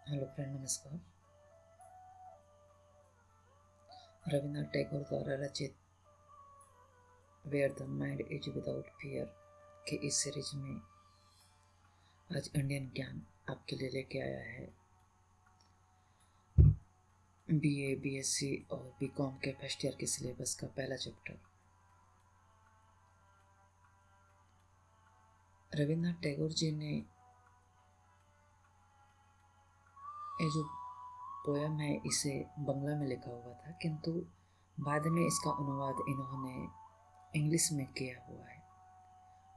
Hello friend, नमस्कार। रविन्द्रनाथ टैगोर द्वारा रचित where the mind is without fear के इस सीरीज में आज इंडियन ज्ञान आपके लिए लेके आया है बीए, बीएससी और बीकॉम के फर्स्ट ईयर के सिलेबस का पहला चैप्टर। रविन्द्रनाथ टैगोर जी ने ये जो पोयम है इसे बंगला में लिखा हुआ था, किंतु बाद में इसका अनुवाद इन्होंने इंग्लिश में किया हुआ है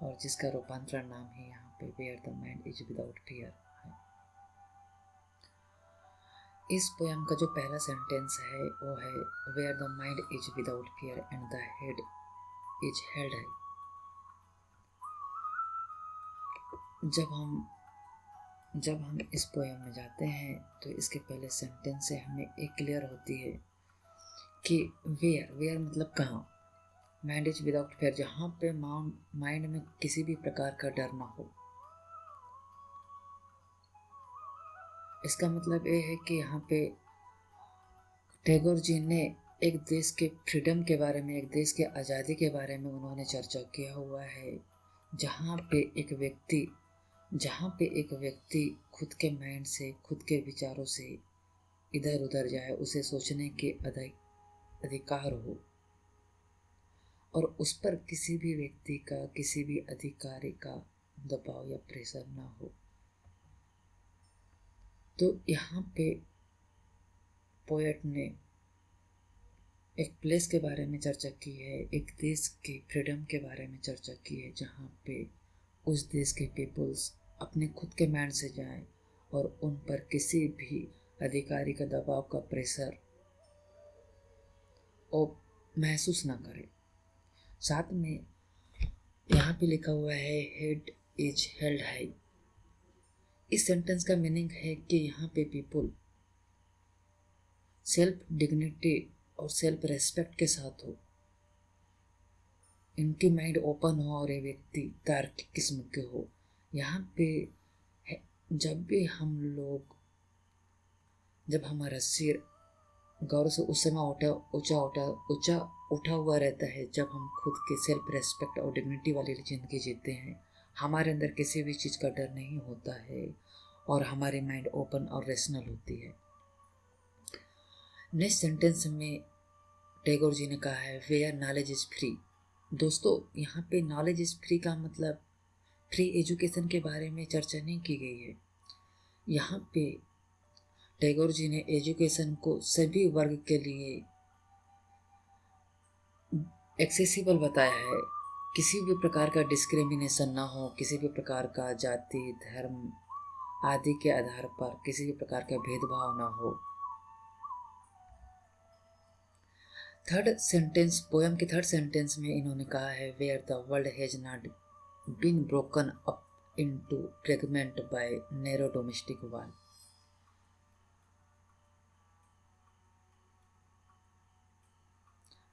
और जिसका रूपांतरण नाम ही यहाँ पे where the mind is without fear है। इस पोयम का जो पहला सेंटेंस है वो है where the mind is without fear and the head is held high. जब हम इस पोयम में जाते हैं तो इसके पहले सेंटेंस से हमें एक क्लियर होती है कि वेयर वेयर मतलब कहाँ। माइंड इज विदाउट फियर, जहाँ पे माइंड में किसी भी प्रकार का डर ना हो। इसका मतलब ये है कि यहाँ पे टैगोर जी ने एक देश के फ्रीडम के बारे में, एक देश के आज़ादी के बारे में उन्होंने चर्चा किया हुआ है, जहाँ पे एक व्यक्ति खुद के माइंड से, खुद के विचारों से इधर उधर जाए, उसे सोचने के अधिकार हो और उस पर किसी भी व्यक्ति का, किसी भी अधिकारी का दबाव या प्रेशर ना हो। तो यहाँ पे पोएट ने एक प्लेस के बारे में चर्चा की है, एक देश की फ्रीडम के बारे में चर्चा की है, जहाँ पे उस देश के पीपल्स अपने खुद के माइंड से जाएं और उन पर किसी भी अधिकारी का दबाव का प्रेशर और महसूस ना करें। साथ में यहाँ पे लिखा हुआ है हेड इज हेल्ड हाई। इस सेंटेंस का मीनिंग है कि यहाँ पे पीपल सेल्फ डिग्निटी और सेल्फ रेस्पेक्ट के साथ हो, इनकी माइंड ओपन हो और ये व्यक्ति तार्किक किस्म के हो। यहाँ पे जब हमारा सिर गौर से उस समय ऊंचा उठा हुआ रहता है, जब हम खुद के सेल्फ रेस्पेक्ट और डिग्निटी वाली जिंदगी जीते हैं, हमारे अंदर किसी भी चीज़ का डर नहीं होता है और हमारी माइंड ओपन और रेशनल होती है। नेक्स्ट सेंटेंस में टैगोर जी ने कहा है वेयर नॉलेज इज फ्री। दोस्तों, यहाँ पे नॉलेज इज फ्री का मतलब फ्री एजुकेशन के बारे में चर्चा नहीं की गई है। यहाँ पे टैगोर जी ने एजुकेशन को सभी वर्ग के लिए एक्सेसिबल बताया है। किसी भी प्रकार का डिस्क्रिमिनेशन ना हो, किसी भी प्रकार का जाति, धर्म आदि के आधार पर किसी भी प्रकार का भेदभाव ना हो। पोयम के थर्ड सेंटेंस में इन्होंने कहा है where the world has not been broken up into fragment by narrow domestic wall.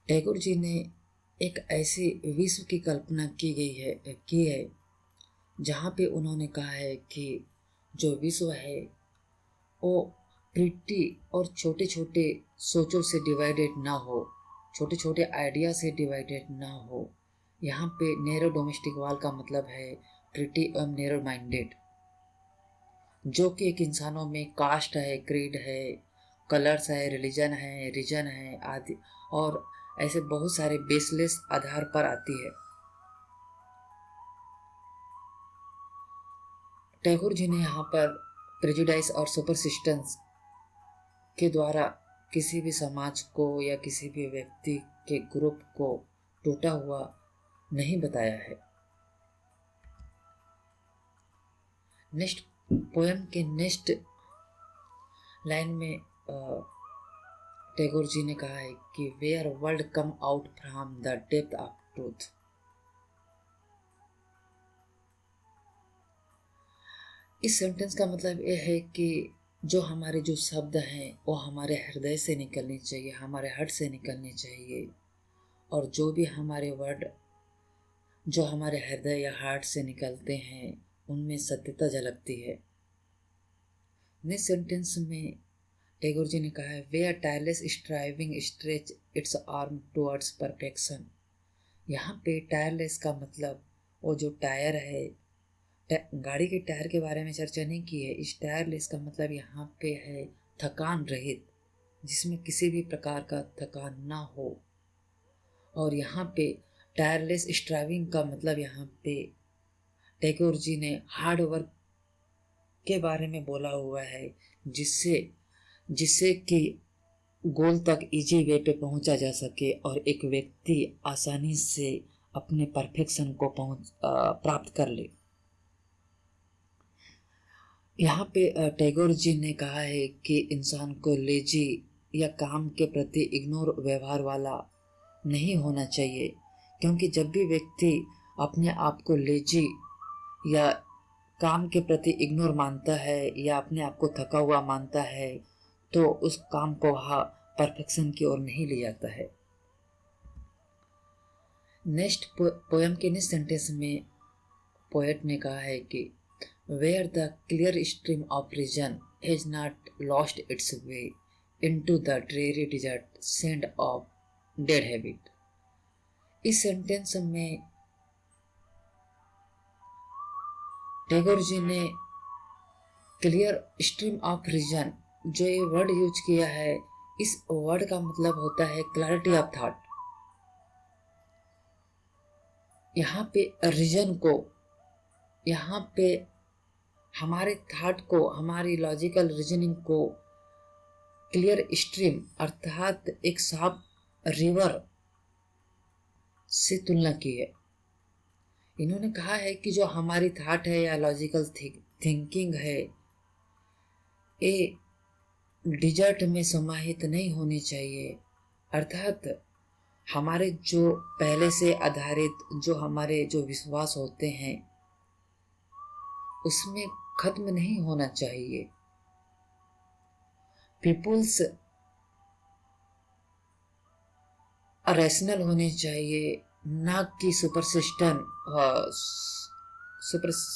Tagore ji ने एक ऐसे विश्व की कल्पना की है जहाँ पे उन्होंने कहा है कि जो विश्व है वो प्रिटी और छोटे छोटे सोचों से डिवाइडेड ना हो, छोटे छोटे आइडिया से डिवाइडेड ना हो। यहाँ पे नैरो डोमेस्टिक वॉल का मतलब है प्रिटी और नैरो माइंडेड, जो कि एक इंसानों में कास्ट है, क्रीड है, कलर्स है, रिलीजन है, रीजन है आदि और ऐसे बहुत सारे बेसलेस आधार पर आती है। टैगोर जी ने यहाँ पर प्रेजुडाइज और सुपरसिस्टेंस के द्वारा किसी भी समाज को या किसी भी व्यक्ति के ग्रुप को टूटा हुआ नहीं बताया है। नेक्स्ट पोएम के नेक्स्ट लाइन में टैगोर जी ने कहा है कि where world come out from the depth of truth. इस सेंटेंस का मतलब यह है कि जो शब्द हैं वो हमारे हृदय से निकलने चाहिए, हमारे हार्ट से निकलने चाहिए, और जो भी हमारे वर्ड जो हमारे हृदय या हार्ट से निकलते हैं उनमें सत्यता झलकती है। नेक्स्ट सेंटेंस में टैगोर जी ने कहा है we are tireless striving stretch its arm towards perfection. यहाँ पे टायरलेस का मतलब वो जो टायर है, गाड़ी के टायर के बारे में चर्चा नहीं की है। इस टायरलेस का मतलब यहाँ पे है थकान रहित, जिसमें किसी भी प्रकार का थकान ना हो। और यहाँ पे टायरलेस स्ट्राइविंग का मतलब यहाँ पे टैगोर जी ने हार्ड वर्क के बारे में बोला हुआ है, जिससे जिससे कि गोल तक इजी वे पे पहुंचा जा सके और एक व्यक्ति आसानी से अपने परफेक्शन को प्राप्त कर ले। यहाँ पे टैगोर जी ने कहा है कि इंसान को लेजी या काम के प्रति इग्नोर व्यवहार वाला नहीं होना चाहिए, क्योंकि जब भी व्यक्ति अपने आप को लेजी या काम के प्रति इग्नोर मानता है या अपने आप को थका हुआ मानता है तो उस काम को वह परफेक्शन की ओर नहीं ले जाता है। नेक्स्ट पोएम के नेक्स्ट सेंटेंस में पोएट ने कहा है कि where the clear stream of reason has not lost its way into the dreary desert sand of dead habit. इस सेंटेंस में टैगोर जी ने क्लियर स्ट्रीम ऑफ रीजन जो ये वर्ड यूज किया है, इस वर्ड का मतलब होता है क्लैरिटी ऑफ थॉट। यहाँ पे रीजन को, यहाँ पे हमारे थॉट को, हमारी लॉजिकल रीजनिंग को क्लियर स्ट्रीम अर्थात एक साफ रिवर से तुलना की है। इन्होंने कहा है कि जो हमारी थॉट है या लॉजिकल थिंकिंग है, ये डिजर्ट में समाहित नहीं होनी चाहिए, अर्थात हमारे जो पहले से आधारित जो हमारे जो विश्वास होते हैं उसमें खत्म नहीं होना चाहिए। पीपुल्स रैशनल होने चाहिए, ना कि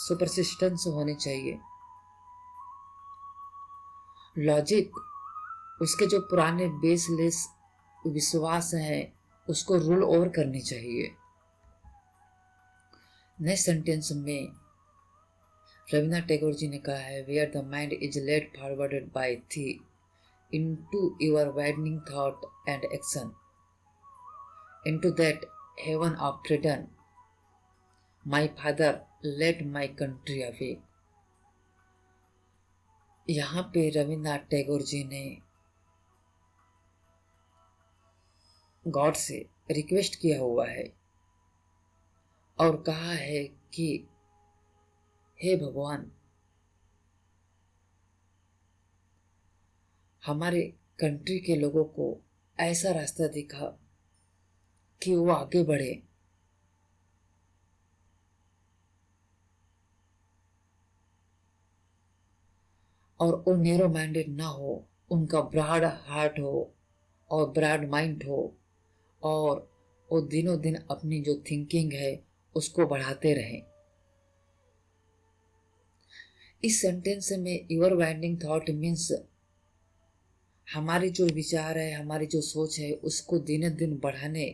सुपरसिस्टेंस होने चाहिए। लॉजिक उसके जो पुराने बेसलेस विश्वास हैं उसको रूल ओवर करनी चाहिए। नेक्स्ट सेंटेंस में रविन्द्रनाथ टैगोर जी ने कहा है where the mind is led forwarded by thee into your widening thought and action into that heaven of freedom my father let my country away. यहाँ पे रविन्द्रनाथ टैगोर जी ने गॉड से रिक्वेस्ट किया हुआ है और कहा है कि हे भगवान, हमारे कंट्री के लोगों को ऐसा रास्ता दिखा कि वो आगे बढ़े और वो नैरो माइंडेड ना हो, उनका ब्रॉड हार्ट हो और ब्रॉड माइंड हो और वो दिनों दिन अपनी जो थिंकिंग है उसको बढ़ाते रहें। इस सेंटेंस में योर वाइंडिंग थॉट मीन्स हमारी जो विचार है, हमारी जो सोच है उसको दिन दिन बढ़ाने